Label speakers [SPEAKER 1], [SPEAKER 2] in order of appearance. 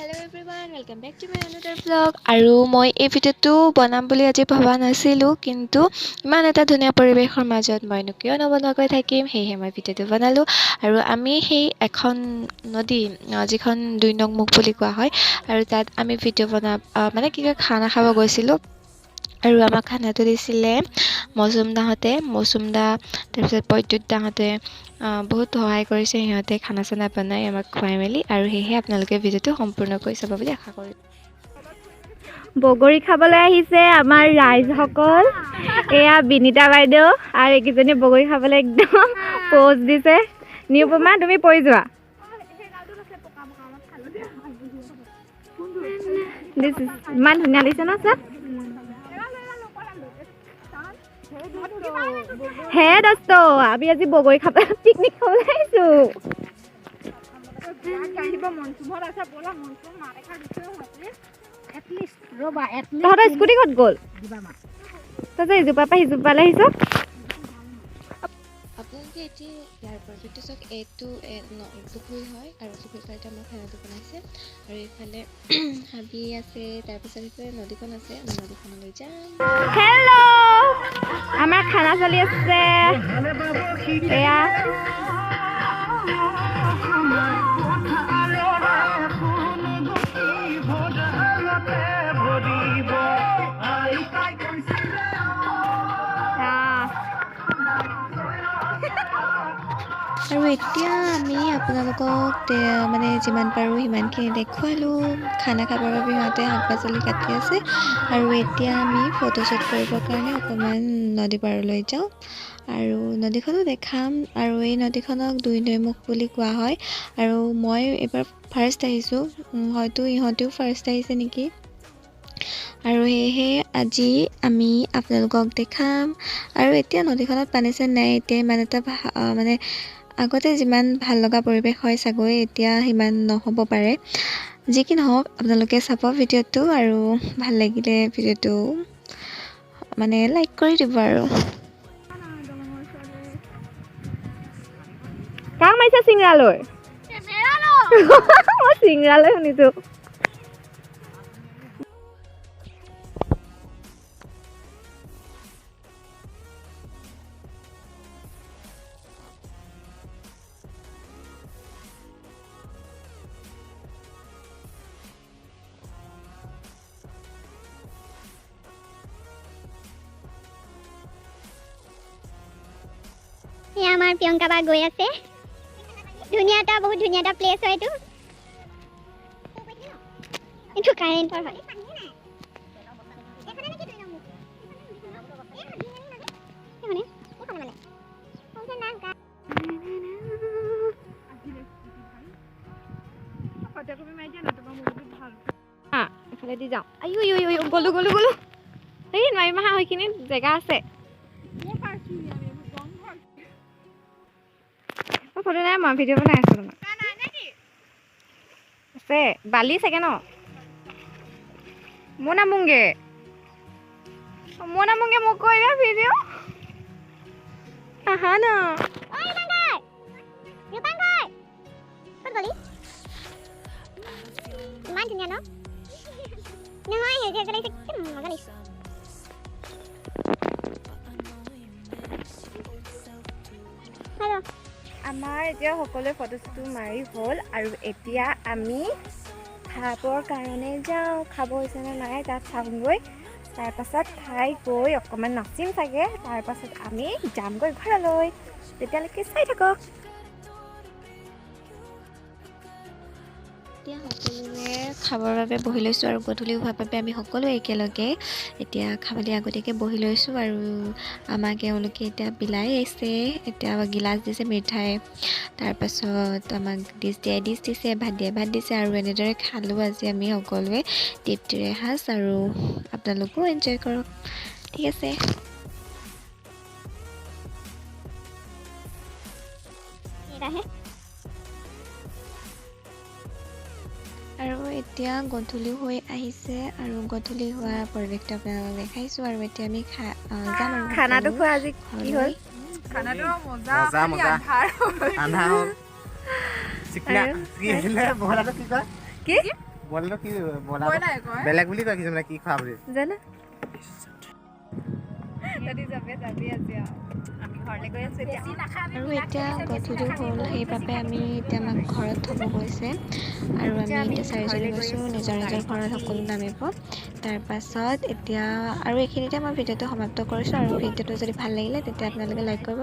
[SPEAKER 1] Hello everyone, welcome back to my another vlog. আৰু মই এই ভিডিঅ'টো বনাম বুলি আজি ভবা নাছিলোঁ, কিন্তু ইমান এটা ধুনীয়া পৰিৱেশৰ মাজত মইনো কিয় নবনোৱাকৈ থাকিম, সেয়েহে মই ভিডিঅ'টো বনালোঁ। আৰু আমি সেই এখন নদী, যিখন 2 নং মুখ বুলি কোৱা হয়, আৰু তাত আমি ভিডিঅ' মানে খানা খাব গৈছিলোঁ। আৰু আমাক খানাটো দিছিলে মৌচুম দা, তাৰপিছত প্ৰদ্যুৎ দাহঁতে বহুত সহায় কৰিছে। সিহঁতে খানা চানা বনাই আমাক খুৱাই মেলি, আৰু সেয়েহে আপোনালোকে ভিডিঅ'টো সম্পূৰ্ণকৈ চাব বুলি আশা কৰিছোঁ।
[SPEAKER 2] বগৰী খাবলৈ আহিছে আমাৰ ৰাইজসকল। এয়া বিনিতা বাইদেউ আৰু এইকেইজনী বগৰী খাবলৈ একদম প'জ দিছে। নিৰুপমা তুমি পৰি যোৱা। ইমান ধুনীয়া লাগিছে ন চব। হে দোস্ত, আমি আজি বগৰী খাবলৈ পিকনিক খাবলৈ আহিছো। তহঁতৰ স্কুটি ক'ত গ'ল? তই ইজোপাৰ পৰা সিজোপালৈ আহিছ।
[SPEAKER 1] আপোনালোকে এতিয়া ইয়াৰ পৰিৱেশটো চাওক। এইটো পুখুৰী হয়, আৰু পুখুৰী পাৰতে আমাৰ খানাটো বনাইছে। আৰু এইফালে হাবি আছে, তাৰপিছত এইফালে নদীখন আছে। আমি নদীখনলৈ যাম।
[SPEAKER 2] হেল্ল', আমাৰ খানা চলি আছে। এয়া
[SPEAKER 1] আৰু এতিয়া আমি আপোনালোকক মানে যিমান পাৰোঁ সিমানখিনি দেখুৱালোঁ। খানা খাবৰ বাবে সিহঁতে শাক পাচলি কাটি আছে। আৰু এতিয়া আমি ফটোশ্বুট কৰিবৰ কাৰণে অকণমান নদী পাৰলৈ যাওঁ, আৰু নদীখনো দেখাম। আৰু এই নদীখনক 2 নৈ মুখ বুলি কোৱা হয়। আৰু মই এইবাৰ ফাৰ্ষ্ট আহিছোঁ, হয়তো ইহঁতেও ফাৰ্ষ্ট আহিছে নেকি। আৰু সেয়েহে আজি আমি আপোনালোকক দেখাম। আৰু এতিয়া নদীখনত পানী চানী নাই। এতিয়া ইমান এটা মানে আগতে যিমান ভাল লগা পৰিৱেশ হয় চাগৈ এতিয়া সিমান নহ'ব পাৰে। যি কি নহওক, আপোনালোকে চাব ভিডিঅ'টো, আৰু ভাল লাগিলে ভিডিঅ'টো মানে লাইক কৰি দিব। আৰু
[SPEAKER 2] কাক মাৰিছে চিংৰালৈ? মই চিংৰালৈ শুনিছো।
[SPEAKER 3] আমাৰ প্ৰিয়ংকা বা গৈ আছে। বহুত ধুনীয়া এটা প্লেচ হয় এইটো। এইটো কাৰেণ্টৰ হয়।
[SPEAKER 2] এফালে দি যাওঁ। গলো। এই নোৱাৰিম হা, সেইখিনিত জেগা আছে। ফটো নাই, মই ভিডিঅ' বনাই আছো। তোমাৰ আছে বালি চাগে ন? মই নামোগে মোক কৈ দিয়া ভিডিঅ' আহা ন।
[SPEAKER 3] ইমান ধুনীয়া ন? নহয়, মজা লাগিছে।
[SPEAKER 2] আমাৰ এতিয়া সকলোৱে ফটোশ্বুট মাৰি হ'ল, আৰু এতিয়া আমি খাবৰ কাৰণে যাওঁ। খাব হৈছেনে নাই তাত চামগৈ। তাৰপাছত খাই গৈ অকণমান নাচিম চাগে। তাৰপাছত আমি যামগৈ ঘৰলৈ। তেতিয়ালৈকে চাই থাকক।
[SPEAKER 1] এতিয়া সকলোৱে খাবৰ বাবে বহি লৈছোঁ, আৰু গধূলি হোৱাৰ বাবে আমি সকলোৱে একেলগে এতিয়া খাবলৈ আগতীয়াকৈ বহি লৈছোঁ। আৰু আমাক এওঁলোকে এতিয়া বিলাই আহিছে। এতিয়া আমাক গিলাচ দিছে মিঠাই, তাৰপাছত আমাক ডিছ দিছে, ভাত দিছে। আৰু এনেদৰে খালোঁ আজি আমি সকলোৱে তৃপ্তিৰে এসাঁজ। আৰু আপোনালোকেও এনজয় কৰক, ঠিক আছে। আৰু এতিয়া গধূলি হৈ আহিছে, আৰু গধূলি হোৱা পৰিৱেশটো আপোনালোকক দেখাইছোঁ। আৰু এতিয়া আমি যাম আৰু
[SPEAKER 2] খানাটো খোৱা আজি কি হ'ল?
[SPEAKER 4] খানাটো মজা আন্ধাৰ হ'ল।
[SPEAKER 2] কি
[SPEAKER 4] বললো কি বলা বেলেগ বুলি কয় কিছুমানে কি খোৱা বুলি
[SPEAKER 2] জানা তহঁতি যাবি আজি আমি ঘৰলৈ গৈ আছোঁ এতিয়া
[SPEAKER 1] আৰু এতিয়া গধূলি হ'ল, সেইবাবে আমি এতিয়া আমাক ঘৰত থ'ব গৈছে আৰু আমি এতিয়া চাৰিজনী গৈছোঁ নিজৰ নিজৰ ঘৰত সকলো নামিব। তাৰপাছত এতিয়া আৰু এইখিনিতে মই ভিডিঅ'টো সমাপ্ত কৰিছোঁ আৰু ভিডিঅ'টো যদি ভাল লাগিলে তেতিয়া আপোনালোকে লাইক কৰিব।